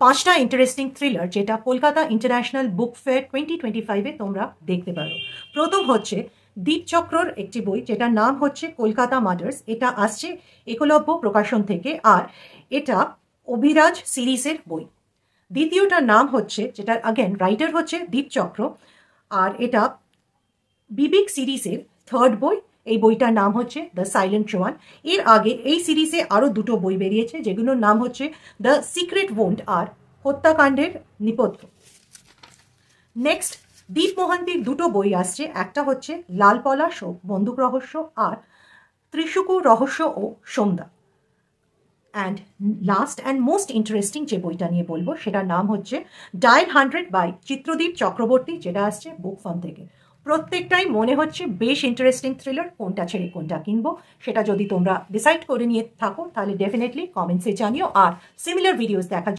5টা interesting thriller যেটা Kolkata international book fair 2025-এ তোমরা দেখতে পারো। প্রথম হচ্ছে দীপচক্রর একটি বই যেটার নাম হচ্ছে কলকাতা মার্ডার্স। এটা আসছে একলব্য প্রকাশন থেকে, আর এটা অভিরাজ সিরিজের বই। দ্বিতীয়টার নাম হচ্ছে, যেটার রাইটার হচ্ছে দীপচক্র, আর এটা বিবিক সিরিজের থার্ড বই। এই বইটার নাম হচ্ছে দ্য সাইলেন্ট ওয়ান। এর আগে এই সিরিজে আরও দুটো বই বেরিয়েছে যেগুলোর নাম হচ্ছে দ্য সিক্রেট ওন্ড আর হত্যাকাণ্ডের নেপথ্য। নেক্সট দীপ মোহান্তির দুটো বই আসছে, একটা হচ্ছে লাল পলাশ ও বন্দুক রহস্য আর ত্রিশুকুর রহস্য ও সন্ধ্যা। And last and most interesting যে বইটা নিয়ে বলবো সেটার নাম হচ্ছে ডায়াল 100 বাই চিত্রদীপ চক্রবর্তী, যেটা আসছে বুক ফার্ম থেকে। প্রত্যেকটাই মনে হচ্ছে বেশ ইন্টারেস্টিং থ্রিলার। কোনটা ছেড়ে কোনটা কিনবো সেটা যদি তোমরা ডিসাইড করে নিয়ে থাকো তাহলে ডেফিনেটলি কমেন্টসে জানিও, আর সিমিলার ভিডিওস দেখার